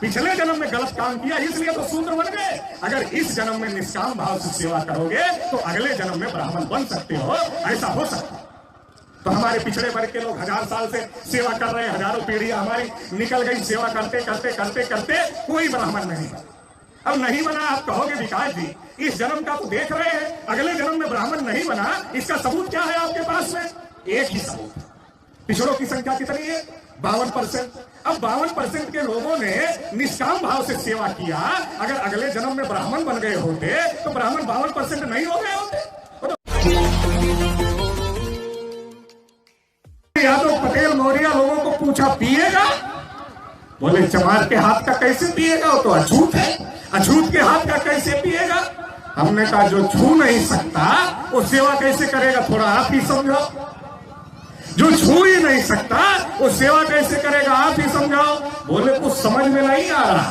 पिछले जन्म में गलत काम किया इसलिए तो शूद्र बन गए। अगर इस जन्म में निष्काम भाव से सेवा करोगे तो अगले जन्म में ब्राह्मण बन सकते हो, ऐसा हो सकता है। तो हमारे पिछड़े वर्ग के लोग 1000 साल से सेवा कर रहे हैं, हजारों पीढ़ियां हमारी निकल गई सेवा करते करते करते करते, कोई ब्राह्मण नहीं बना। अब नहीं बना, आप कहोगे विकास जी इस जन्म का तो देख रहे हैं, अगले जन्म में ब्राह्मण नहीं बना, इसका सबूत क्या है आपके पास में? एक ही सबूत। पिछड़ों की संख्या कितनी है? 52%। अब 52% के लोगों ने निष्काम भाव से सेवा किया, अगर अगले जन्म में ब्राह्मण बन गए होते तो ब्राह्मण 52% नहीं हो गए होते। यादव पटेल मौर्य लोगों को पूछा पिएगा? बोले चमार के हाथ का कैसे पिएगा, वो तो अछूत है, अछूत के हाथ का कैसे पिएगा? हमने कहा जो छू नहीं सकता वो सेवा कैसे करेगा, थोड़ा आप ही समझाओ। जो छू ही नहीं सकता वो सेवा कैसे करेगा, आप ही समझाओ। बोले कुछ समझ में नहीं आ रहा,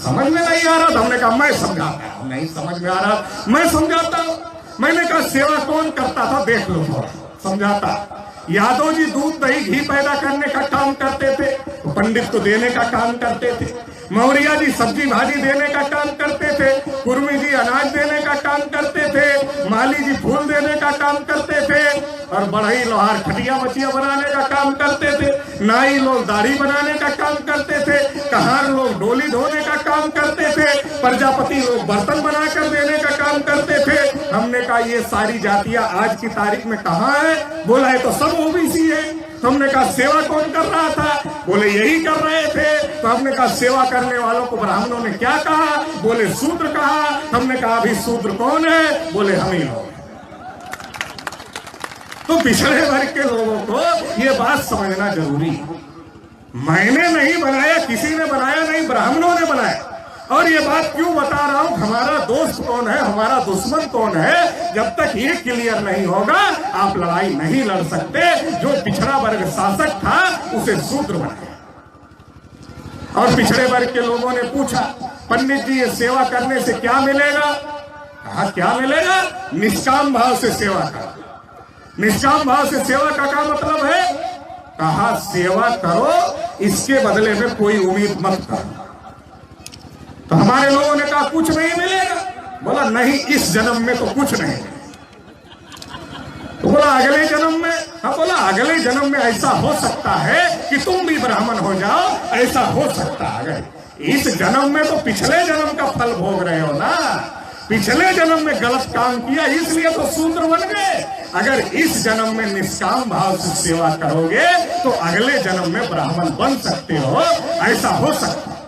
समझ में नहीं आ रहा। तो हमने कहा मैं समझाता हूं। नहीं समझ में आ रहा मैं समझाता हूं। मैंने कहा सेवा कौन करता था देख लो, थोड़ा समझाता। यादव जी दूध दही घी पैदा करने का काम करते थे, पंडित को देने का काम करते थे। मौर्य जी सब्जी भाजी देने का काम करते थे, कुर्मी जी अनाज देने का काम करते थे, माली जी फूल देने का काम करते थे, और बढ़ई लोहार खटिया मचिया बनाने का काम करते थे, नाई लोग दाढ़ी बनाने का काम करते थे, कहार लोग डोली धोने का काम करते थे, प्रजापति लोग बर्तन बनाकर देने का काम करते थे। हमने कहा ये सारी जातियां आज की तारीख में कहाँ है? बोला है तो सब ओबीसी है। तो हमने कहा सेवा कौन कर रहा था? बोले यही कर रहे थे। तो हमने कहा सेवा करने वालों को ब्राह्मणों ने क्या कहा? बोले शूद्र कहा। हमने कहा अभी शूद्र कौन है? बोले हम ही लोग। तो पिछड़े वर्ग के लोगों को ये बात समझना जरूरी है। मैंने नहीं बनाया, किसी ने बनाया नहीं, ब्राह्मणों ने बनाया। और ये बात क्यों बता रहा हूं? हमारा दोस्त कौन है, हमारा दुश्मन कौन है, जब तक ये क्लियर नहीं होगा आप लड़ाई नहीं लड़ सकते। जो पिछड़ा वर्ग शासक था उसे शूद्र बनाया। और पिछड़े वर्ग के लोगों ने पूछा पंडित जी ये सेवा करने से क्या मिलेगा? कहा क्या मिलेगा? निष्काम भाव से सेवा करो। निष्काम भाव से सेवा का क्या मतलब है? कहा सेवा करो, इसके बदले में कोई उम्मीद मत करो। तो हमारे लोगों ने कहा कुछ नहीं मिलेगा। बोला नहीं, इस जन्म में तो कुछ नहीं। तो बोला अगले जन्म में? हाँ बोला अगले जन्म में ऐसा हो सकता है कि तुम भी ब्राह्मण हो जाओ, ऐसा हो सकता है। इस जन्म में तो पिछले जन्म का फल भोग रहे हो ना। पिछले जन्म में गलत काम किया इसलिए तो शूद्र बन गए। अगर इस जन्म में निष्काम भाव से सेवा करोगे तो अगले जन्म में ब्राह्मण बन सकते हो, ऐसा हो सकता है।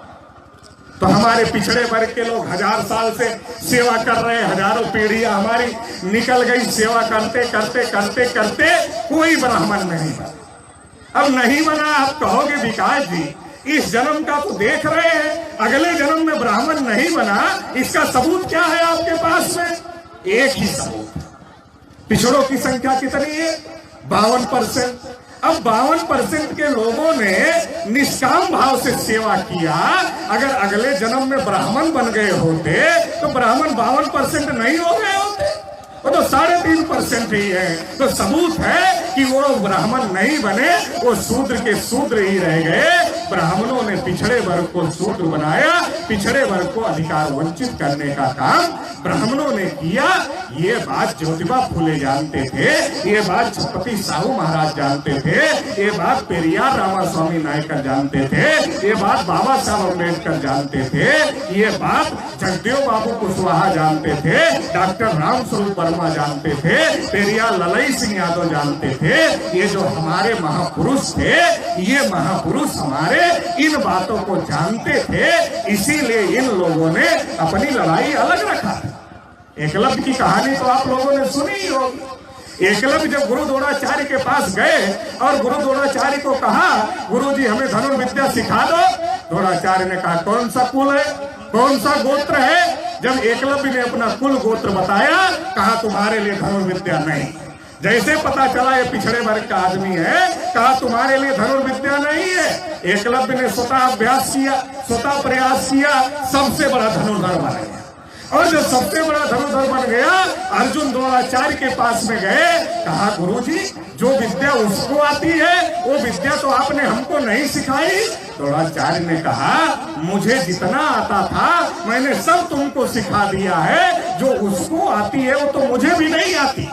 तो हमारे पिछड़े वर्ग के लोग 1000 साल से सेवा कर रहे हैं, हजारों पीढ़ियां हमारी निकल गई सेवा करते करते करते करते, कोई ब्राह्मण नहीं बना। अब नहीं बना, आप कहोगे विकास जी इस जन्म का तो देख रहे हैं, अगले जन्म में ब्राह्मण नहीं बना, इसका सबूत क्या है आपके पास में? एक ही सबूत। पिछड़ों की संख्या कितनी है? 52%। अब 52% के लोगों ने निष्काम भाव से सेवा किया, अगर अगले जन्म में ब्राह्मण बन गए होते तो ब्राह्मण 52% नहीं हो गए होते, वो तो 3.5% ही है। तो सबूत है कि वो ब्राह्मण नहीं बने, वो शूद्र के शूद्र ही रह गए। ब्राह्मणों ने पिछड़े वर्ग को शूद्र बनाया, पिछड़े वर्ग को अधिकार वंचित करने का काम ब्राह्मणों ने किया। ये बात ज्योतिबा फुले जानते थे, ये बात छत्रपति साहू महाराज जानते थे, ये बात पेरियार रामास्वामी नायकर जानते थे, ये बात बाबा साहब अम्बेडकर जानते थे, ये बात जगदेव बाबू कुशवाहा जानते थे, डॉक्टर रामस्वरूप वर्मा जानते थे, पेरियार ललई सिंह यादव जानते थे। ये जो हमारे महापुरुष थे, ये महापुरुष हमारे इन बातों को जानते थे, इसीलिए इन लोगों ने अपनी लड़ाई अलग रखा। एकलव्य की कहानी तो आप लोगों ने सुनी ही होगी। एकलव्य जब गुरु द्रोणाचार्य के पास गए और गुरु द्रोणाचार्य को कहा गुरुजी हमें धनुर्विद्या सिखा दो, द्रोणाचार्य ने कहा कौन सा कुल है, कौन सा गोत्र है? जब एकलव्य ने अपना कुल गोत्र बताया, कहा तुम्हारे लिए धनुर्विद्या नहीं। जैसे पता चला ये पिछड़े वर्ग का आदमी है, कहा तुम्हारे लिए धनुर्विद्या नहीं है। एकलव्य ने स्वतः अभ्यास किया, स्वतः प्रयास किया, सबसे बड़ा धनुर्धर बन गया। और जब सबसे बड़ा धनुर्धर बन गया, अर्जुन द्रोणाचार्य के पास में गए, कहा गुरुजी जो विद्या उसको आती है वो विद्या तो आपने हमको नहीं सिखाई। द्रोणाचार्य ने कहा मुझे जितना आता था मैंने सब तुमको सिखा दिया है, जो उसको आती है वो तो मुझे भी नहीं आती।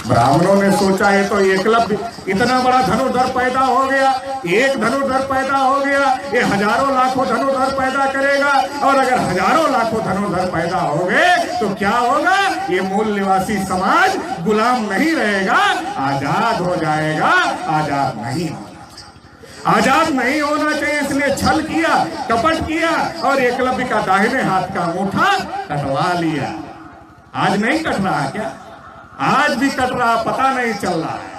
ब्राह्मणों ने सोचा ये तो एकलव्य इतना बड़ा धनुर्धर पैदा हो गया, एक धनुर्धर पैदा हो गया, ये हजारों लाखों धनुर्धर पैदा करेगा, और अगर हजारों लाखों धनुर्धर पैदा हो गए तो क्या होगा, ये मूल निवासी समाज गुलाम नहीं रहेगा, आजाद हो जाएगा। आजाद नहीं होना, आजाद नहीं होना चाहिए, इसलिए छल किया, कपट किया और एकलव्य का दाहिने हाथ का अंगूठा कटवा लिया। आज नहीं कट रहा क्या? आज भी कट रहा, पता नहीं चल रहा है।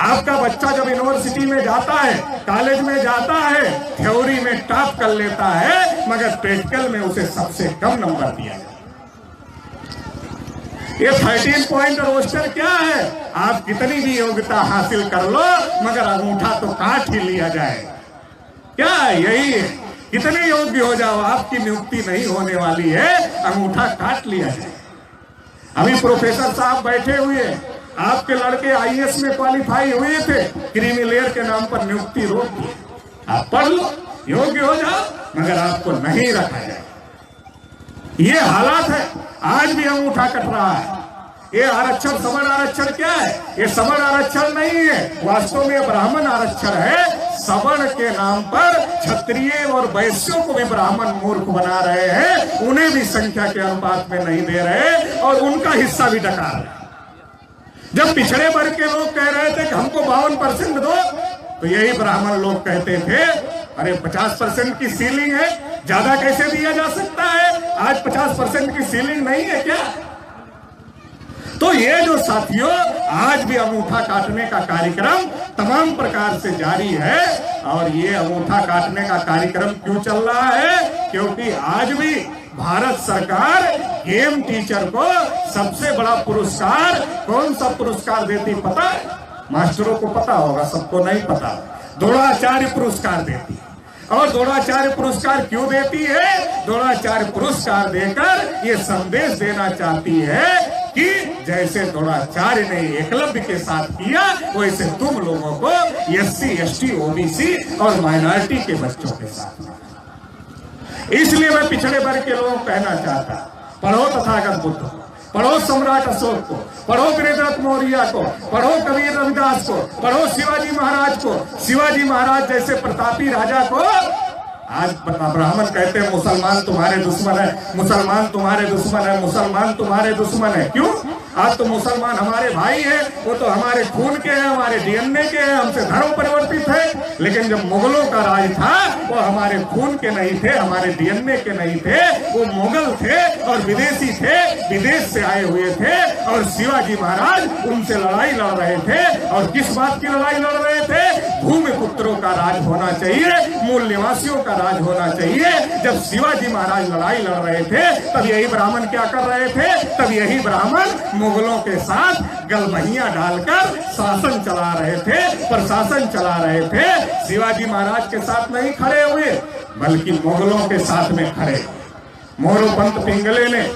आपका बच्चा जब यूनिवर्सिटी में जाता है, कॉलेज में जाता है, थ्योरी में टॉप कर लेता है, मगर प्रैक्टिकल में उसे सबसे कम नंबर दिया जाता है। ये 13 पॉइंट रोस्टर क्या है? आप कितनी भी योग्यता हासिल कर लो मगर अंगूठा तो काट ही लिया जाए। क्या यही है? कितने योग्य हो जाओ आपकी नियुक्ति नहीं होने वाली है, अंगूठा काट लिया जाए। अभी प्रोफेसर साहब बैठे हुए, आपके लड़के आईएएस में क्वालिफाई हुए थे, क्रीमी लेयर के नाम पर नियुक्ति रोक दी। आप पढ़ लो, योग्य हो जाओ, मगर आपको नहीं रखा जाए। ये हालात है, आज भी अंगूठा कट रहा है। ये आरक्षण सवर्ण आरक्षण क्या है? ये सवर्ण आरक्षण नहीं है, वास्तव में ब्राह्मण आरक्षण है। सवर्ण के नाम पर क्षत्रिय और वैश्यों को भी ब्राह्मण मूर्ख बना रहे हैं, उन्हें भी संख्या के अनुपात में नहीं दे रहे और उनका हिस्सा भी डका रहे। जब पिछड़े वर्ग के लोग कह रहे थे कि हमको 52% दो, तो यही ब्राह्मण लोग कहते थे अरे 50% की सीलिंग है, ज्यादा कैसे दिया जा सकता है? आज 50% की सीलिंग नहीं है क्या? तो ये जो साथियों आज भी अंगूठा काटने का कार्यक्रम तमाम प्रकार से जारी है। और ये अंगूठा काटने का कार्यक्रम क्यों चल रहा है? क्योंकि आज भी भारत सरकार गेम टीचर को सबसे बड़ा पुरस्कार कौन सा पुरस्कार देती पता है? मास्टरों को पता होगा, सबको नहीं पता। द्रोणाचार्य पुरस्कार देती है। और द्रोणाचार्य पुरस्कार क्यों देती है? द्रोणाचार्य पुरस्कार देकर ये संदेश देना चाहती है कि जैसे द्रोणाचार्य ने एकलव्य के साथ किया, वैसे तुम लोगों को SC, ST, OBC और माइनॉरिटी के बच्चों के साथ। इसलिए मैं पिछड़े वर्ग के लोगों को कहना चाहता, पढ़ो तथागत बुद्ध को, पढ़ो सम्राट अशोक को, पढ़ो वीरभद्र मौर्य को, पढ़ो कबीर रविदास को, पढ़ो शिवाजी महाराज को। शिवाजी महाराज जैसे प्रतापी राजा को आज ब्राह्मण कहते हैं मुसलमान तुम्हारे दुश्मन है, मुसलमान तुम्हारे दुश्मन है, मुसलमान तुम्हारे दुश्मन है। क्यों? आज तो मुसलमान हमारे भाई हैं, वो तो हमारे खून के हैं, हमारे DNA के हैं, हमसे धर्म परिवर्तित है। लेकिन जब मुगलों का राज था वो हमारे खून के नहीं थे, हमारे DNA के नहीं थे, वो मुगल थे और विदेशी थे, विदेश से आए हुए थे। और शिवाजी महाराज उनसे लड़ाई लड़ रहे थे। और किस बात की लड़ाई लड़ रहे थे? भूमि पुत्रों का राज होना चाहिए, मूल निवासियों का राज होना चाहिए। जब शिवाजी महाराज लड़ाई लड़ रहे थे तब यही ब्राह्मण क्या कर रहे थे? तब यही ब्राह्मण मुगलों के साथ गलबहियां डालकर शासन चला रहे थे, प्रशासन चला रहे थे। शिवाजी महाराज के साथ नहीं खड़े हुए बल्कि मुगलों के साथ में खड़े। मोरोपंत पिंगले ने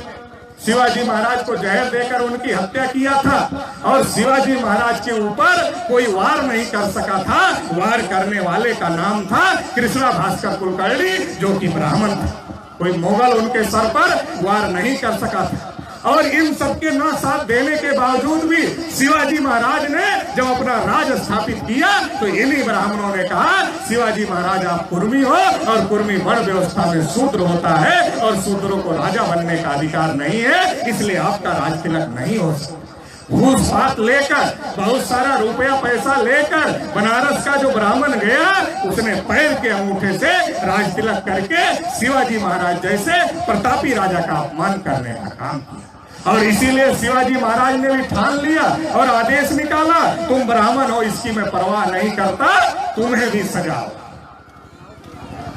शिवाजी महाराज को जहर देकर उनकी हत्या किया था और शिवाजी महाराज के ऊपर कोई वार नहीं कर सका था। वार करने वाले का नाम था कृष्णा भास्कर कुलकर्णी, जो कि ब्राह्मण था। कोई मुगल उनके सर पर वार नहीं कर सका था। और इन सबके न साथ देने के बावजूद भी शिवाजी महाराज ने जब अपना राज स्थापित किया तो इन्हीं ब्राह्मणों ने कहा शिवाजी महाराज आप कुर्मी हो और कुर्मी वर्ण व्यवस्था में शूद्र होता है और शूद्रों को राजा बनने का अधिकार नहीं है, इसलिए आपका राज तिलक नहीं हो सकता। घूस पात लेकर, बहुत सारा रुपया पैसा लेकर बनारस का जो ब्राह्मण गया उसने पैर के अंगूठे से राज तिलक करके शिवाजी महाराज जैसे प्रतापी राजा का अपमान करने का काम किया। और इसीलिए शिवाजी महाराज ने भी ठान लिया और आदेश निकाला, तुम ब्राह्मण हो इसकी मैं परवाह नहीं करता, तुम्हें भी सजाओ।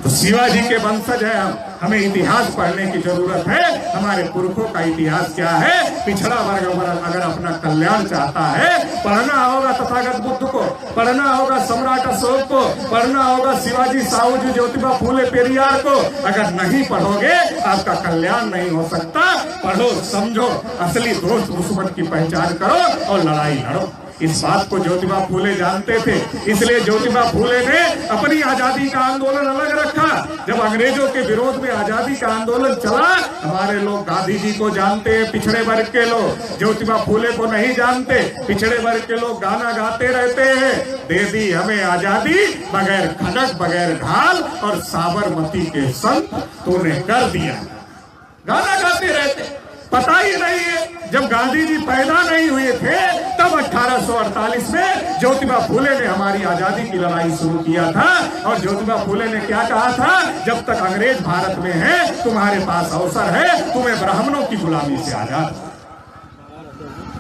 तो शिवाजी के वंशज है हम। हमें इतिहास पढ़ने की जरूरत है। हमारे पुरखों का इतिहास क्या है। पिछड़ा वर्ग अगर अपना कल्याण चाहता है, पढ़ना होगा तथागत बुद्ध को, पढ़ना होगा सम्राट अशोक को, पढ़ना होगा शिवाजी, साहू जी, ज्योतिबा फूले, पेरियार को। अगर नहीं पढ़ोगे आपका कल्याण नहीं हो सकता। पढ़ो, समझो, असली दोस्त दुश्मन की पहचान करो और लड़ाई लड़ो। इस बात को ज्योतिबा फूले जानते थे, इसलिए ज्योतिबा फूले ने अपनी आजादी का आंदोलन अलग रखा। जब अंग्रेजों के विरोध में आजादी का आंदोलन चला, हमारे लोग गांधी जी को जानते हैं, पिछड़े वर्ग के लोग ज्योतिबा फूले को नहीं जानते। पिछड़े वर्ग के लोग गाना गाते रहते हैं, दे दी हमें आजादी, बगैर खड़क बगैर ढाल और साबरमती के संत तूने कर दिया। गाना गाते रहते, पता ही नहीं है जब गांधी जी पैदा नहीं हुए थे तब 1848 में ज्योतिबा फूले ने हमारी आजादी की लड़ाई शुरू किया था। और ज्योतिबा फूले ने क्या कहा था, जब तक अंग्रेज भारत में है तुम्हारे पास अवसर है, तुम्हें ब्राह्मणों की गुलामी से आजाद।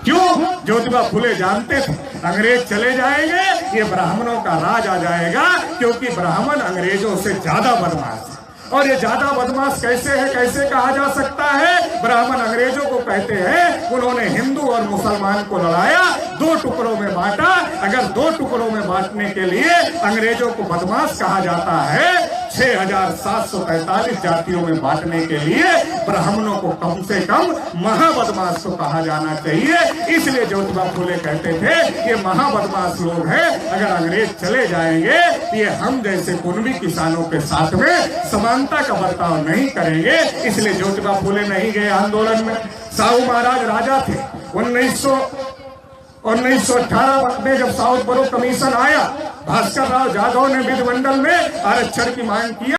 क्यों? ज्योतिबा फूले जानते थे अंग्रेज चले जाएंगे, ये ब्राह्मणों का राज आ जाएगा, क्योंकि ब्राह्मण अंग्रेजों से ज्यादा बदमाश है। और ये ज्यादा बदमाश कैसे है, कैसे कहा जा सकता है? ब्राह्मण अंग्रेजों को कहते हैं उन्होंने हिंदू और मुसलमान को लड़ाया, 2 टुकड़ों में बांटा। अगर 2 टुकड़ों में बांटने के लिए अंग्रेजों को बदमाश कहा जाता है, 6743 जातियों में बांटने के लिए ब्राह्मणों को कम से कम महाबदमाश को कहा जाना चाहिए। इसलिए ज्योतिबा फूले कहते थे ये महाबदमाश लोग हैं, अगर अंग्रेज चले जाएंगे ये हम जैसे कुनबी किसानों के साथ में समानता का बर्ताव नहीं करेंगे। इसलिए ज्योतिबा फूले नहीं गए आंदोलन में। साहू महाराज राजा थे। 1918 में जब साउथ बरो कमीशन आया, भास्कर राव जाधव ने विधिमंडल में आरक्षण की मांग की।